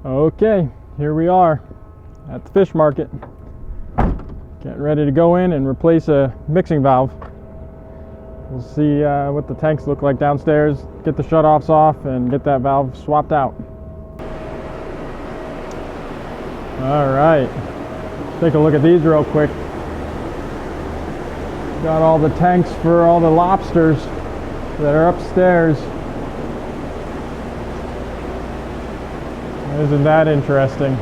Okay, here we are at the fish market. Getting ready to go in and replace a mixing valve. We'll see what the tanks look like downstairs, get the shutoffs off, and get that valve swapped out. Alright, take a look at these real quick. Got all the tanks for all the lobsters that are upstairs. Isn't that interesting?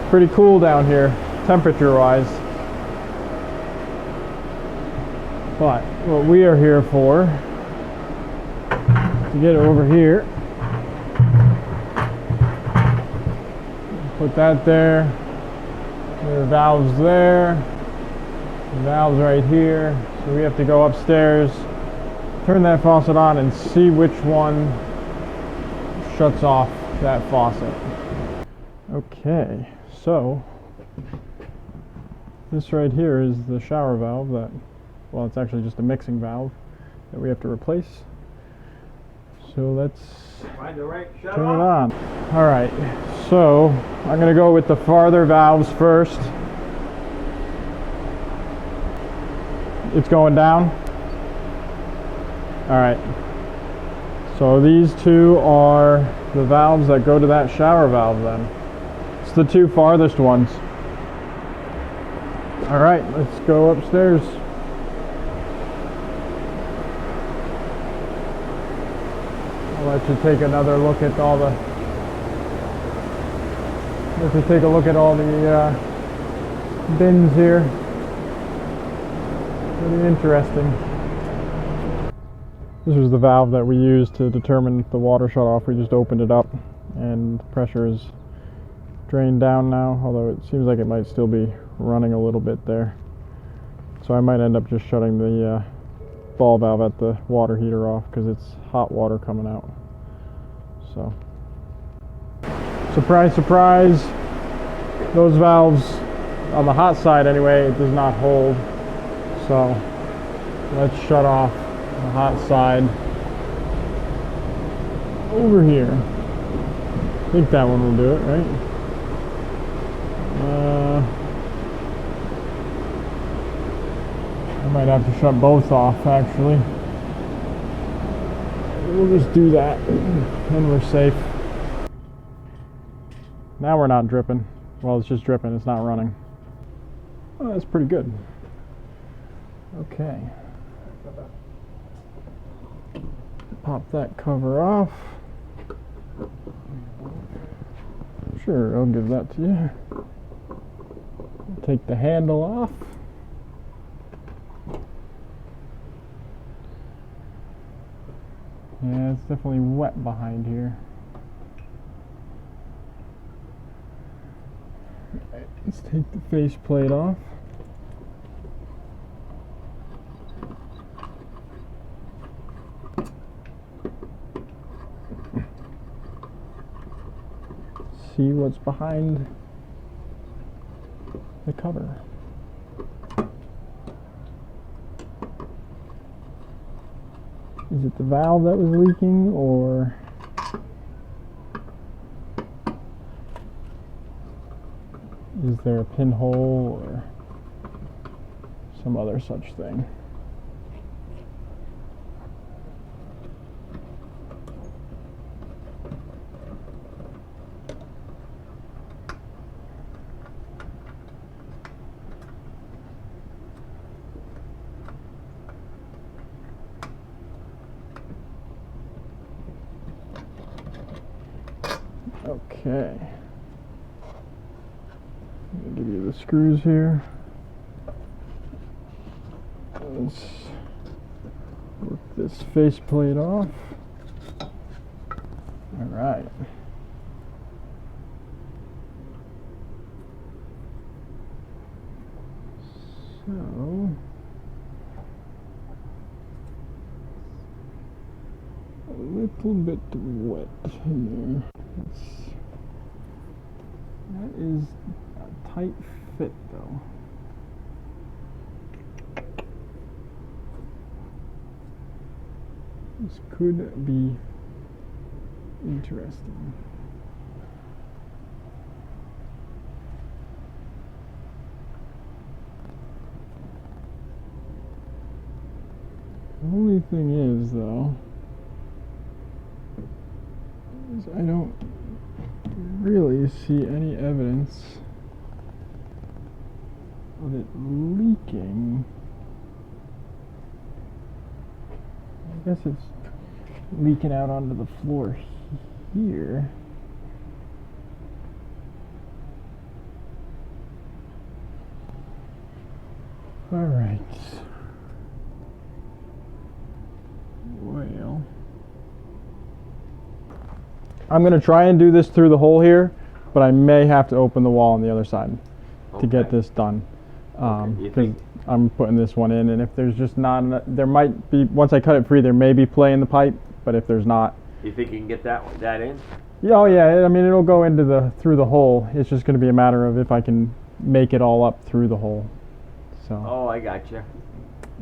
Pretty cool down here, temperature-wise. But what we are here for, to get over here, put that there. There are valves there, valves right here. So we have to go upstairs, turn that faucet on, and see which one shuts off that faucet. Okay, so this right here is the shower valve that, well, it's actually just a mixing valve that we have to replace. So let's turn it on. All right, so I'm gonna go with the farther valves first. It's going down. All right. So these two are the valves that go to that shower valve then. It's the two farthest ones. All right, let's go upstairs. I'll let you take another look at all the, bins here. Pretty interesting. This was the valve that we used to determine the water shut off. We just opened it up and the pressure is drained down now, although it seems like it might still be running a little bit there. So I might end up just shutting the ball valve at the water heater off because it's hot water coming out. So, surprise, surprise, those valves on the hot side anyway, it does not hold. So let's shut off the hot side over here. I think that one will do it, right? I might have to shut both off actually. We'll just do that and we're safe. Now we're not dripping. Well, it's just dripping, it's not running. Oh, that's pretty good. Okay. Pop that cover off. Sure, I'll give that to you. Take the handle off. Yeah, it's definitely wet behind here. Right, let's take the faceplate off. See what's behind the cover. Is it the valve that was leaking, or is there a pinhole or some other such thing? Okay, I'm gonna give you the screws here. Let's work this faceplate off. All right. So a little bit wet in there. That is a tight fit though. This could be Interesting. The only thing is, though, is I don't really see any evidence of it leaking. I guess it's leaking out onto the floor here. All right. Well, I'm going to try and do this through the hole here, but I may have to open the wall on the other side to get this done. Because I'm putting this one in, and if there's just not enough, there might be, once I cut it free, there may be play in the pipe, but if there's not. You think you can get that in? Yeah, oh yeah, I mean, it'll go into through the hole. It's just going to be a matter of if I can make it all up through the hole. So. Oh, I gotcha.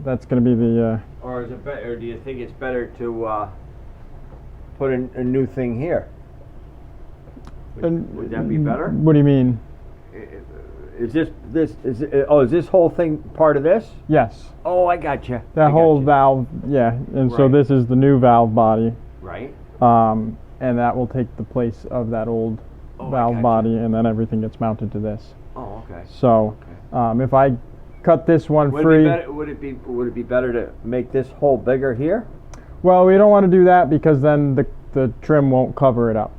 That's going to be the. Or is it better? Or do you think it's better to put in a new thing here? Would that be better? What do you mean? Is this whole thing part of this? Yes. Oh, I gotcha. That whole valve, yeah, and so this is the new valve body. Right. And that will take the place of that old valve body, and then everything gets mounted to this. Oh, okay. So, if I cut this one free, would it be better to make this hole bigger here? Well, we don't want to do that because then the trim won't cover it up.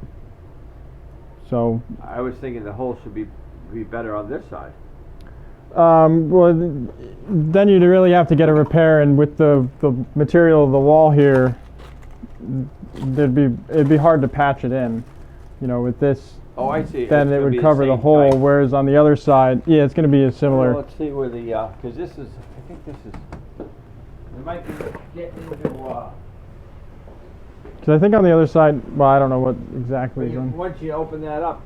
So I was thinking the hole should be better on this side. Well, then you'd really have to get a repair, and with the material of the wall here, it'd be hard to patch it in. You know, with this. Oh, I see. Then it would cover the hole, whereas on the other side, yeah, it's going to be a similar. Well, let's see where the because this is. I think this is. It might be getting into. Because I think on the other side, well, I don't know what exactly is on. Once you open that up.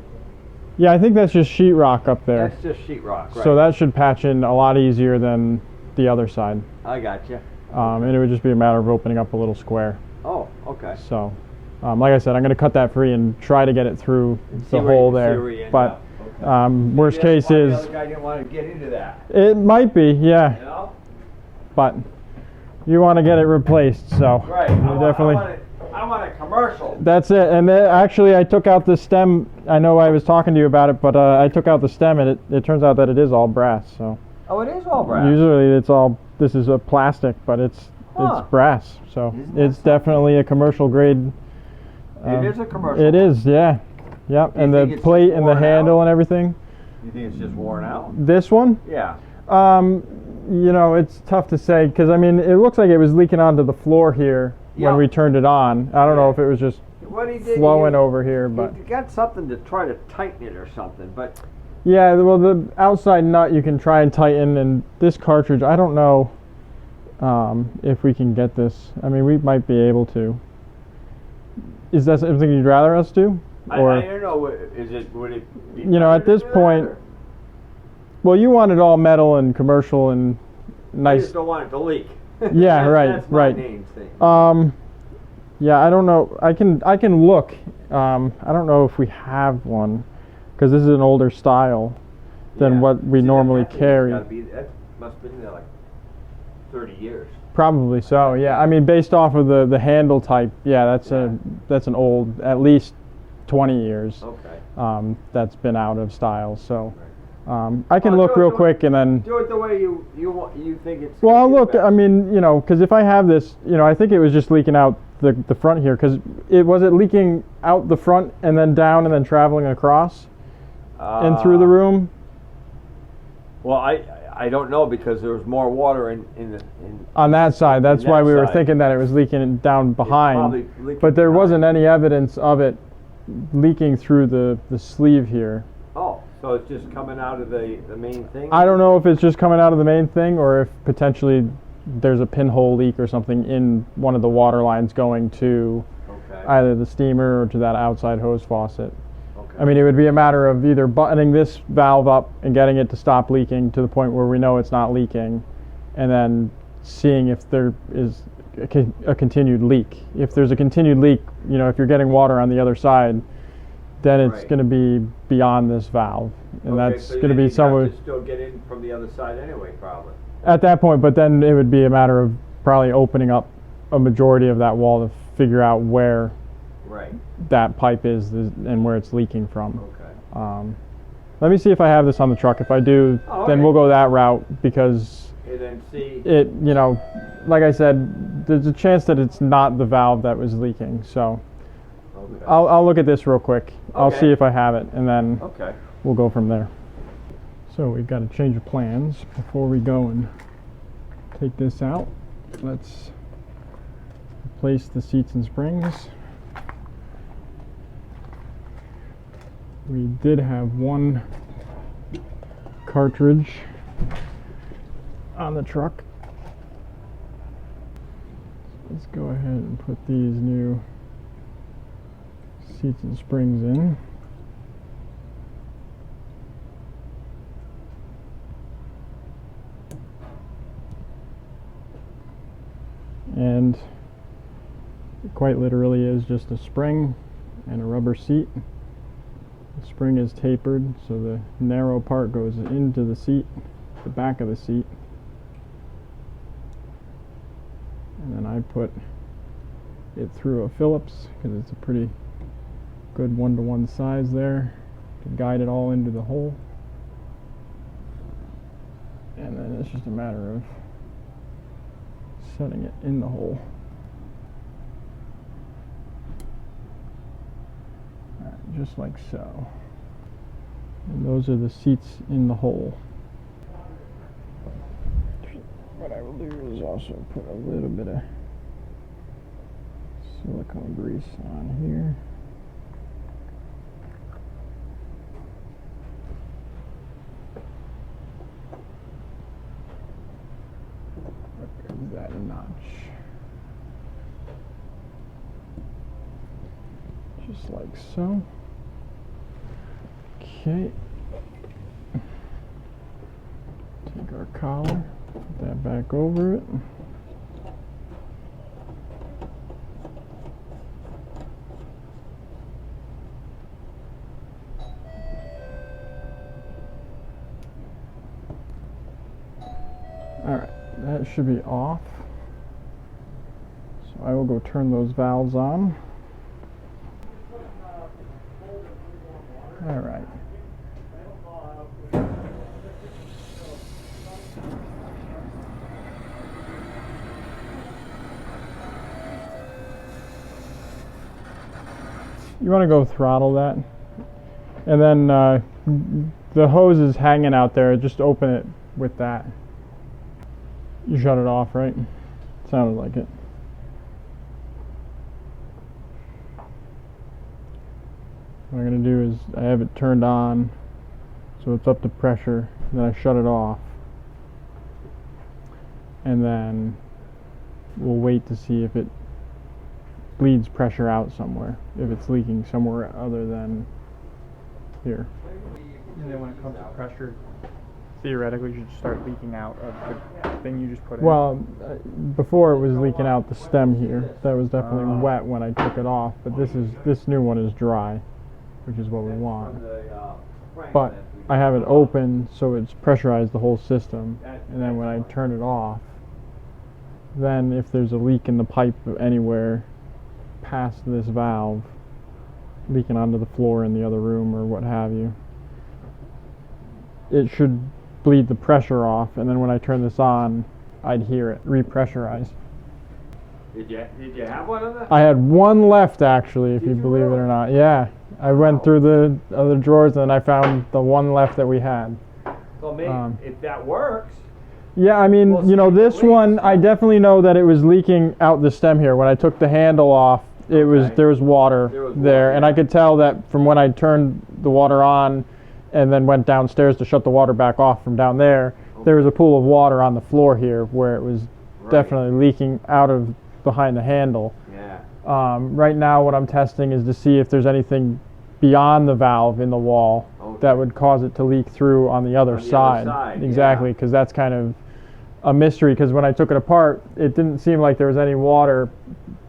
Yeah, I think that's just sheetrock up there. That's just sheetrock, right? So that should patch in a lot easier than the other side. I gotcha. And it would just be a matter of opening up a little square. Oh, okay. So, like I said, I'm going to cut that free and try to get it through the hole there. But worst case is. The other guy didn't want to get into that. It might be, yeah. You know? But you want to get it replaced, so. Right. I want a commercial. That's it. And actually, I took out the stem. I know I was talking to you about it, but I took out the stem, and it turns out that it is all brass. So. Oh, it is all brass. Usually, it's all. This is a plastic, but it's brass. So it's definitely a commercial grade. It is a commercial. It is, yeah, yep. And the plate and the handle and everything. You think it's just worn out? This one? Yeah. You know, it's tough to say because I mean, it looks like it was leaking onto the floor here. When we turned it on. I don't know if it was just flowing over here, but you got something to try to tighten it or something, but yeah, well, the outside nut you can try and tighten, and this cartridge, I don't know if we can get this. I mean, we might be able to. Is that something you'd rather us do? Or I don't know. Would it be? You know, at this point, well, you want it all metal and commercial and nice. I just don't want it to leak. Yeah, that's my right. main thing. Yeah, I don't know. I can look. I don't know if we have one, because this is an older style than what we normally carry. That must have been there like 30 years. Probably so. Yeah, I mean, based off of the handle type, yeah, that's an old, at least 20 years. Okay. That's been out of style. So. I can look real quick and then do it the way you think it's. Well, I'll look. I mean, you know, because if I have this, you know, I think it was just leaking out the front here. Because it leaking out the front and then down and then traveling across and through the room. Well, I don't know because there was more water in on that side. That's why we were thinking that it was leaking down behind. But there wasn't any evidence of it leaking through the sleeve here. Oh. So it's just coming out of the main thing? I don't know if it's just coming out of the main thing or if potentially there's a pinhole leak or something in one of the water lines going to either the steamer or to that outside hose faucet. Okay. I mean, it would be a matter of either buttoning this valve up and getting it to stop leaking to the point where we know it's not leaking, and then seeing if there is a continued leak. If there's a continued leak, you know, if you're getting water on the other side, then it's Right. going to be beyond this valve, and Okay, that's so going to then be you'd somewhere have to still get in from the other side anyway, probably. at that point. But then it would be a matter of probably opening up a majority of that wall to figure out where Right. that pipe is and where it's leaking from. Okay. Let me see if I have this on the truck. If I do, Oh, then okay. we'll go that route, because And then see. it, you know, like I said, there's a chance that it's not the valve that was leaking. So Okay. I'll look at this real quick. I'll Okay. see if I have it, and then Okay. we'll go from there. So we've got to change of plans before we go and take this out. Let's replace the seats and springs. We did have one cartridge on the truck. Let's go ahead and put these new seats and springs in. And it quite literally is just a spring and a rubber seat. The spring is tapered, so the narrow part goes into the seat, the back of the seat. And then I put it through a Phillips, because it's a pretty good 1-to-1 size there to guide it all into the hole. And then it's just a matter of setting it in the hole. Alright, just like so. And those are the seats in the hole. What I will do is also put a little bit of silicone grease on here. Raise that a notch. Just like so. Okay. Take our collar, put that back over it. Alright, that should be off. So I will go turn those valves on. Alright. You want to go throttle that, and then the hose is hanging out there. Just open it with that. You shut it off, right? Sounded like it. What I'm going to do is I have it turned on, so it's up to pressure. Then I shut it off, and then we'll wait to see if it bleeds pressure out somewhere, if it's leaking somewhere other than here. And then when it comes to pressure, theoretically you should start leaking out of the thing you just put in. Well, before it was leaking out the stem here. That was definitely wet when I took it off, but this new one is dry, which is what we want. But I have it open so it's pressurized the whole system, and then when I turn it off, then if there's a leak in the pipe anywhere past this valve, leaking onto the floor in the other room or what have you, it should bleed the pressure off, and then when I turn this on, I'd hear it repressurize. Did you have one of them? I had one left, actually, if you believe it or not. Yeah, I went through the other drawers and I found the one left that we had. Well, maybe if that works. Yeah, I mean, Well, you know, see, this at one, least- I definitely know that it was leaking out the stem here. When I took the handle off, there was water There was there, water, and I yeah. could tell that from when I turned the water on and then went downstairs to shut the water back off from down there, there was a pool of water on the floor here where it was definitely leaking out of behind the handle. Yeah. Right now what I'm testing is to see if there's anything beyond the valve in the wall that would cause it to leak through on the other On the other side. side, Exactly, because that's kind of a mystery because when I took it apart, it didn't seem like there was any water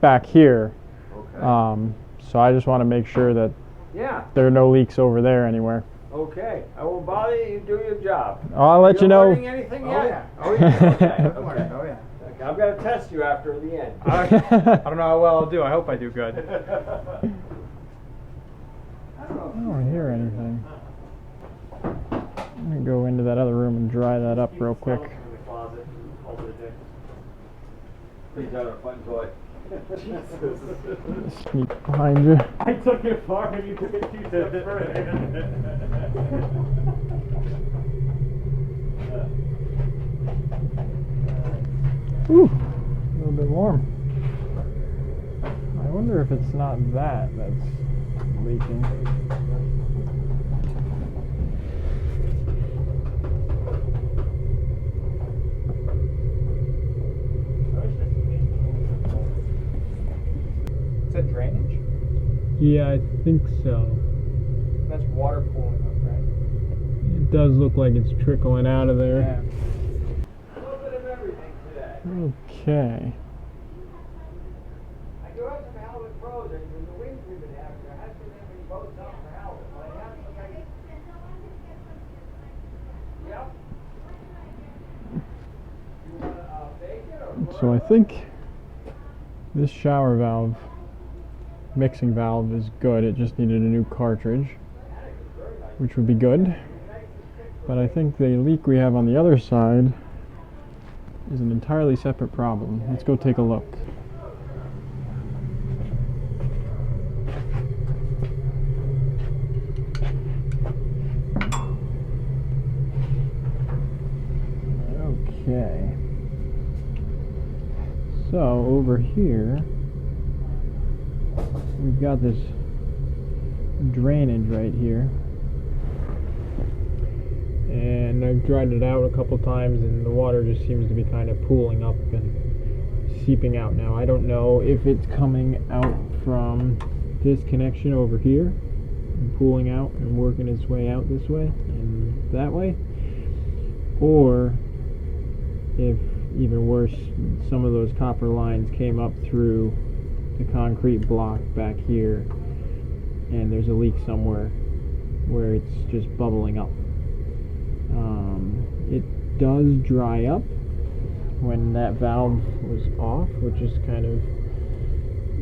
back here. Okay. So I just want to make sure that Yeah. there are no leaks over there anywhere. Okay. I won't bother you. You do your job. I'll let you know. Learning anything yet? Oh yeah. Oh yeah. Okay. Don't worry. Okay. Oh yeah. Okay, I'm gonna test you after the end. I don't know how well I'll do. I hope I do good. I don't hear anything. I'm gonna go into that other room and dry that up real quick. In the closet. Over the dick. Please have a fun toy. Jesus. Sneak behind you. I took it far and you took it 2 steps further. Ooh, a little bit warm. I wonder if it's not that's leaking. Is that drainage? Yeah, I think so. That's water pooling up, right? It does look like it's trickling out of there. Yeah. A little bit of everything today. Okay. I do have some halibut frozen, and the winds we've been having, there hasn't been that many boats out for halibut, but I have some like... Yep. You wanna, bake it or... So I think this shower valve, mixing valve, is good. It just needed a new cartridge, which would be good. But I think the leak we have on the other side is an entirely separate problem. Let's go take a look. Okay. So over here, we've got this drainage right here. And I've dried it out a couple times and the water just seems to be kind of pooling up and seeping out now. I don't know if it's coming out from this connection over here and pooling out and working its way out this way and that way, or if, even worse, some of those copper lines came up through the concrete block back here and there's a leak somewhere where it's just bubbling up. It does dry up when that valve was off, which is kind of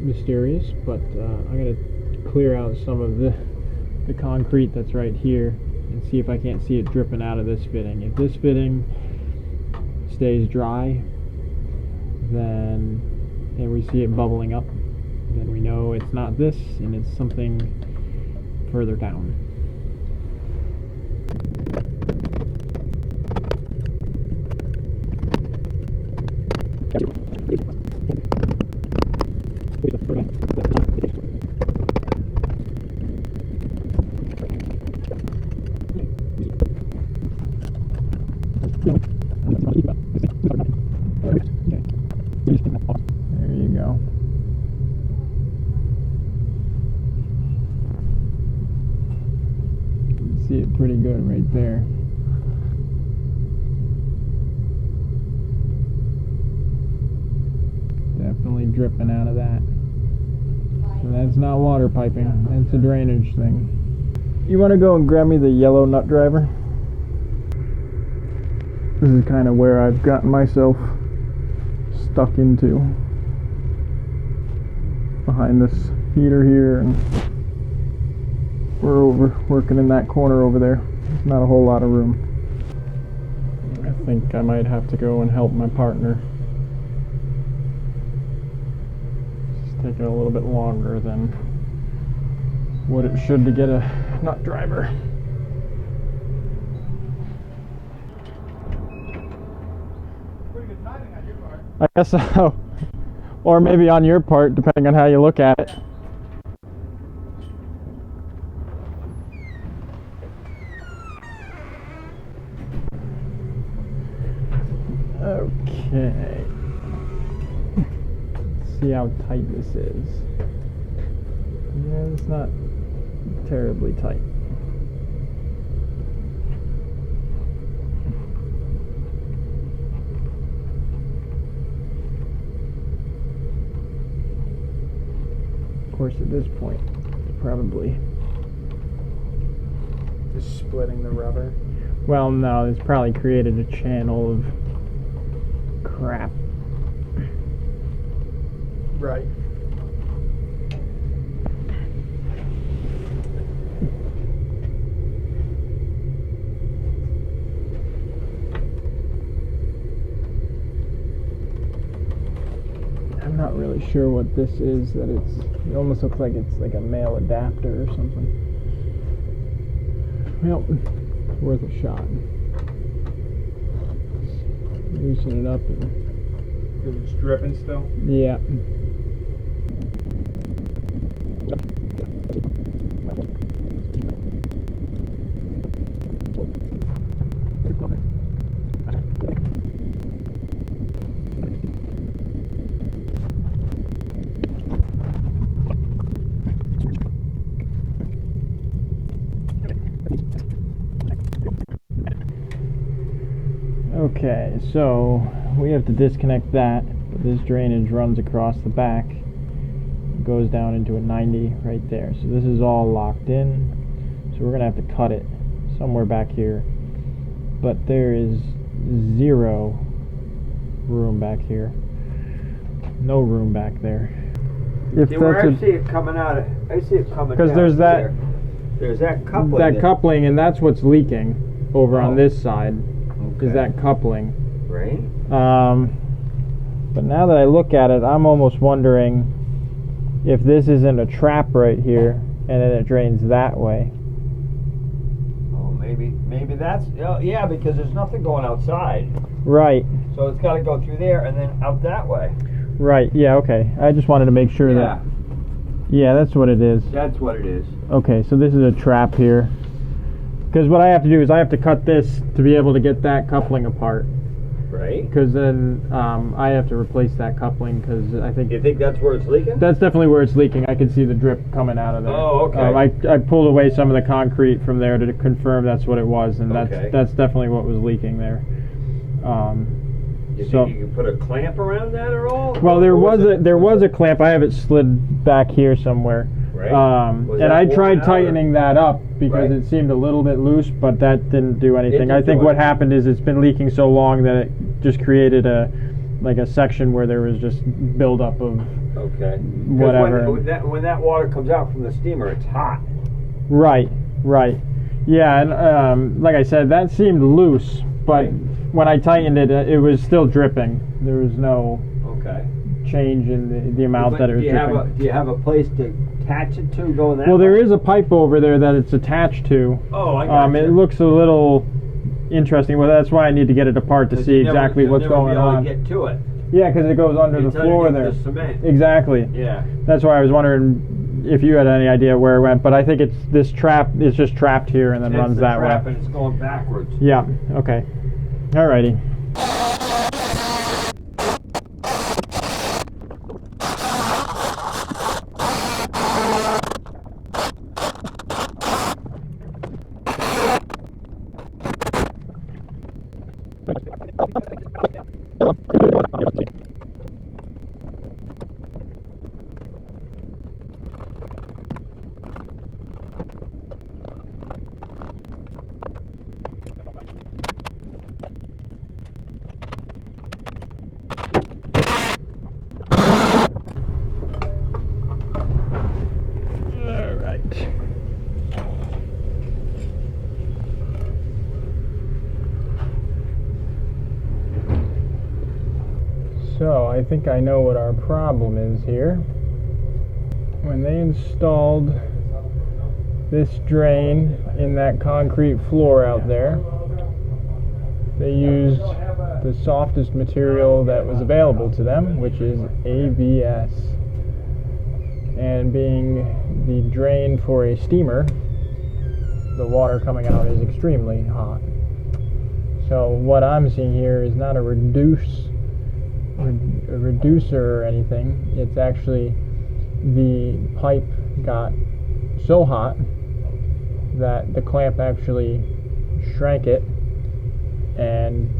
mysterious, but I'm going to clear out some of the concrete that's right here and see if I can't see it dripping out of this fitting. If this fitting stays dry, then and we see it bubbling up, then we know it's not this and it's something further down. There you go. You can see it pretty good right there. Definitely dripping out of that. So that's not water piping, that's a drainage thing. You want to go and grab me the yellow nut driver? This is kind of where I've gotten myself stuck into. Behind this heater here, and we're working in that corner over there. There's not a whole lot of room. I think I might have to go and help my partner. It's taking a little bit longer than what it should to get a nut driver. Pretty good timing on your part. I guess so. Or maybe on your part, depending on how you look at it. Okay. Let's see how tight this is. Yeah, it's not terribly tight. Of course, at this point, it's probably Just splitting the rubber. well, no, it's probably created a channel of crap. Right. I'm not really sure what this is. That it almost looks like it's like a male adapter or something. Well, worth a shot. Loosen it up and It's dripping still. yeah. Okay, so we have to disconnect that, but this drainage runs across the back. It goes down into a 90 right there. So this is all locked in. So we're going to have to cut it somewhere back here. But there is zero room back here. No room back there. If See, where I that's see it coming out of, I see it coming 'cause down there's that- here. There's that coupling. that coupling, and that's what's leaking over on Oh. this side. Is Okay. that coupling. Right? But now that I look at it, I'm almost wondering if this isn't a trap right here, and then it drains that way. Oh, maybe that's, oh, yeah, because there's nothing going outside. Right, So it's got to go through there and then out that way. right, yeah, okay. I just wanted to make sure that, yeah, that's what it is. That's what it is. Okay, so this is a trap here. Because what I have to do is I have to cut this to be able to get that coupling apart. Right? Because then I have to replace that coupling, because I think You think that's where it's leaking? that's definitely where it's leaking. I can see the drip coming out of there. Oh, okay. I pulled away some of the concrete from there to confirm that's what it was, and Okay. that's definitely what was leaking there. You so- think you could put a clamp around that or all? Well, there Or was a clamp. I have it slid back here somewhere. Right. Was And that I worn tried out, tightening that up because Right. it seemed a little bit loose, but that didn't do anything. didn't I do think what anything. happened is it's been leaking so long that it just created a section where there was just buildup of Okay. 'Cause whatever. When that water comes out from the steamer, it's hot. Right. Yeah, and like I said, that seemed loose, but Right. when I tightened it, it was still dripping. There was no Okay. change in the amount But that it was do dripping. you have a place to attach it to going that Well, there way? is a pipe over there that it's attached to. Oh, I got It looks a little interesting. Well, that's why I need to get it apart to see exactly what's going on. Get to it. Yeah, because it goes under the It's floor underneath there. the cement. Exactly. Yeah. That's why I was wondering if you had any idea where it went. But I think it's this trap is just trapped here and then It's runs the that trap way. and it's going backwards. Yeah. Okay. Alrighty. Alright. So, I think I know what our problem is here. When they installed this drain in that concrete floor out there, they used the softest material that was available to them, which is ABS. And being the drain for a steamer, the water coming out is extremely hot. So what I'm seeing here is not a reducer or anything. It's actually the pipe got so hot that the clamp actually shrank it and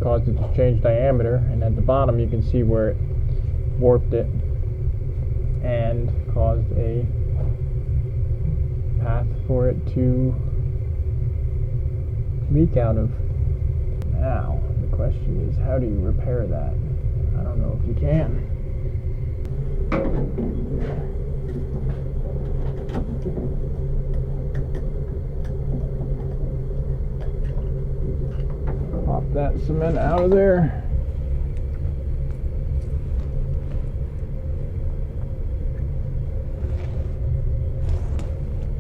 caused it to change diameter, and at the bottom you can see where it warped it. and caused a path for it to leak out of. Now, the question is, how do you repair that? I don't know if you can. Pop that cement out of there.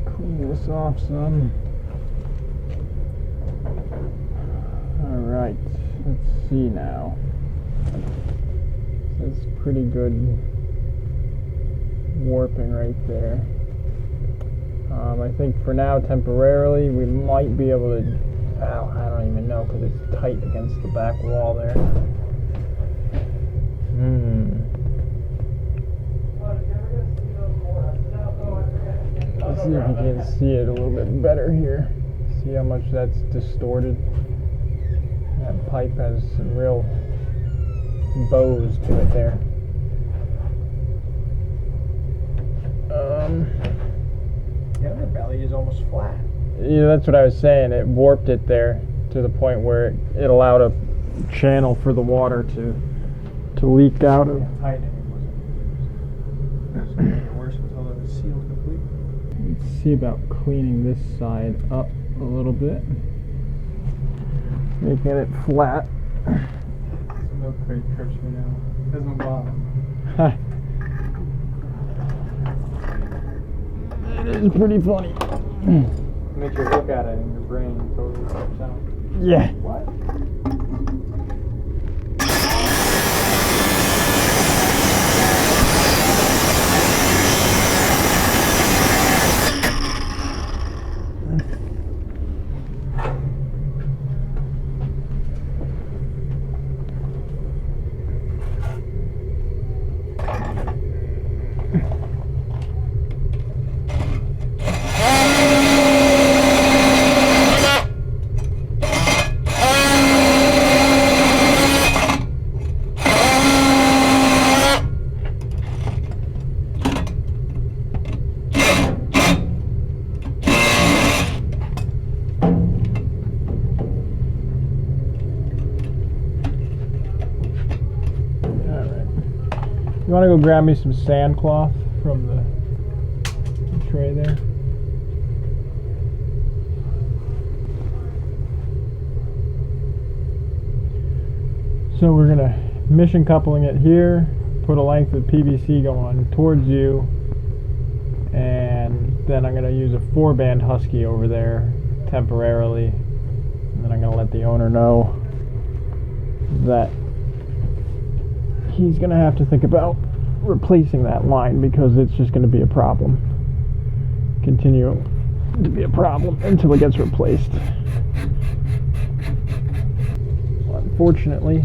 Clean this off some. Alright, let's see now. This is pretty good warping right there. I think for now, temporarily, we might be able to. I don't even know because it's tight against the back wall there. Let's see if you can see it a little bit better here. See how much that's distorted. That pipe has some real bows to it there. The other belly is almost flat. Yeah, that's what I was saying. It warped it there to the point where it allowed a channel for the water to leak out of. Tightening wasn't made it worse until it was sealed completely. Let's see about cleaning this side up a little bit, making it flat. The milk crate trips me now. There's no bottom. It is pretty funny. Make you look at it and your brain totally flips out. Yeah. What? You want to go grab me some sandcloth from the tray there? So we're gonna mission coupling it here, put a length of PVC going towards you, and then I'm gonna use a 4-band Husky over there temporarily, and then I'm gonna let the owner know that he's gonna have to think about replacing that line because it's just gonna be a problem. Continue to be a problem until it gets replaced. Unfortunately,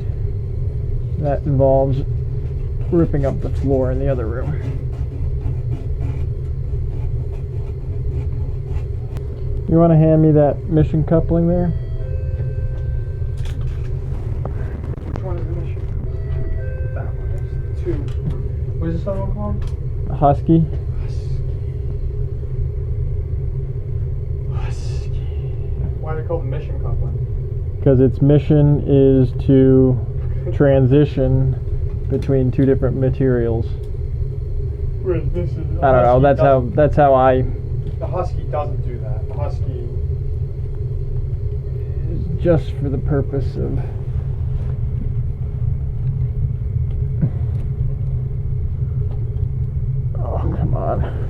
that involves ripping up the floor in the other room. You want to hand me that mission coupling there? Which one is the mission? That one is 2. What is this other one called? A Husky. Why are they called mission coupling? Because its mission is to transition between 2 different materials. Whereas this is. I don't know. That's how I. The Husky doesn't do that. The Husky. Just for the purpose of. Oh, come on.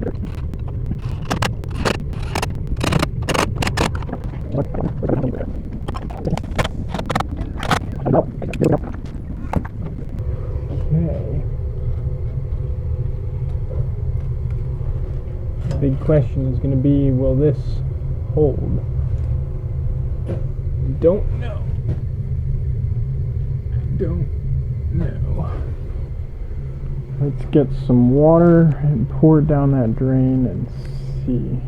Okay. The big question is going to be, will this hold? Don't know. Don't know. Let's get some water and pour it down that drain and see.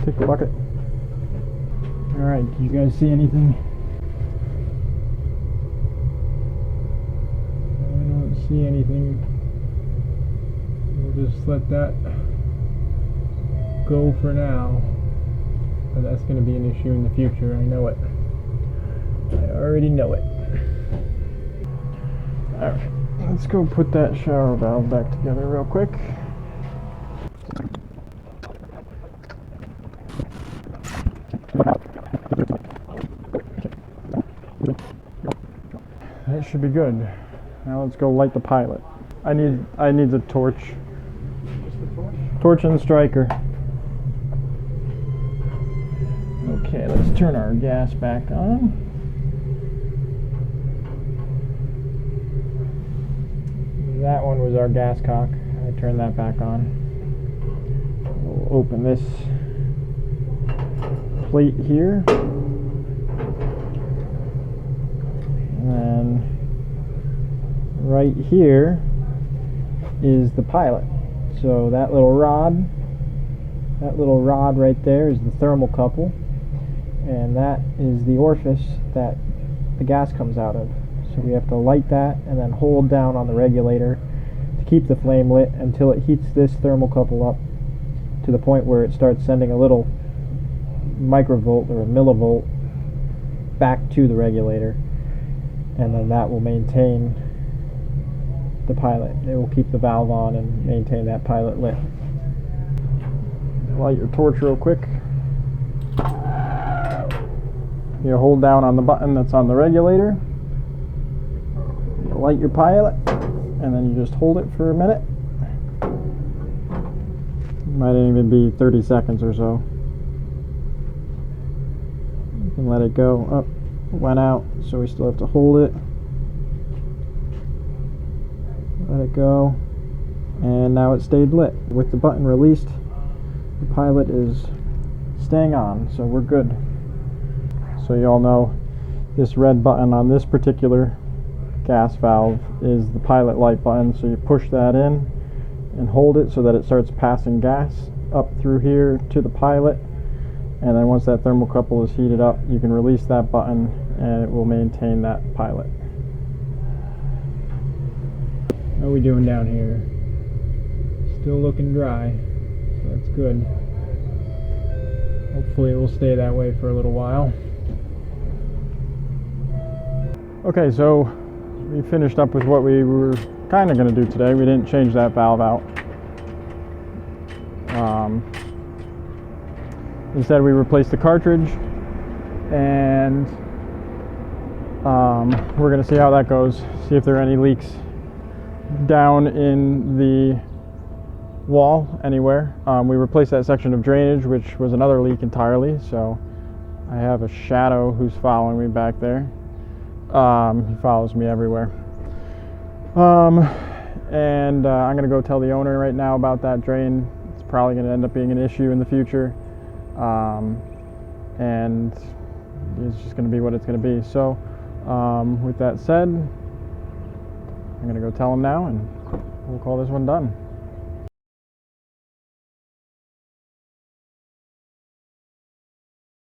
Take the bucket. Alright, do you guys see anything? I don't see anything. We'll just let that go for now. But that's going to be an issue in the future. I know it. I already know it. Alright, let's go put that shower valve back together real quick. That should be good. Now let's go light the pilot. I need the torch. Just the torch? Torch and striker. Okay, let's turn our gas back on. That one was our gas cock. I turned that back on. We'll open this plate here. And then right here is the pilot. So that little rod right there is the thermocouple, and that is the orifice that the gas comes out of. So we have to light that and then hold down on the regulator to keep the flame lit until it heats this thermocouple up to the point where it starts sending a little microvolt or a millivolt back to the regulator, and then that will maintain the pilot. It will keep the valve on and maintain that pilot lit. Light your torch real quick. You hold down on the button that's on the regulator. You light your pilot, and then you just hold it for a minute. Might even be 30 seconds or so. You can let it go. Up, went out, so we still have to hold it. Let it go, and now it stayed lit. With the button released, the pilot is staying on, so we're good. So you all know this red button on this particular gas valve is the pilot light button, so you push that in and hold it so that it starts passing gas up through here to the pilot, and then once that thermocouple is heated up, you can release that button and it will maintain that pilot. How are we doing down here? Still looking dry, so that's good. Hopefully it will stay that way for a little while. Okay, so we finished up with what we were kind of going to do today. We didn't change that valve out. Instead we replaced the cartridge, and we're going to see how that goes, see if there are any leaks down in the wall anywhere. We replaced that section of drainage, which was another leak entirely, so I have a shadow who's following me back there. He follows me everywhere. And I'm going to go tell the owner right now about that drain. It's probably going to end up being an issue in the future. And it's just going to be what it's going to be. So with that said, I'm going to go tell him now, and we'll call this one done.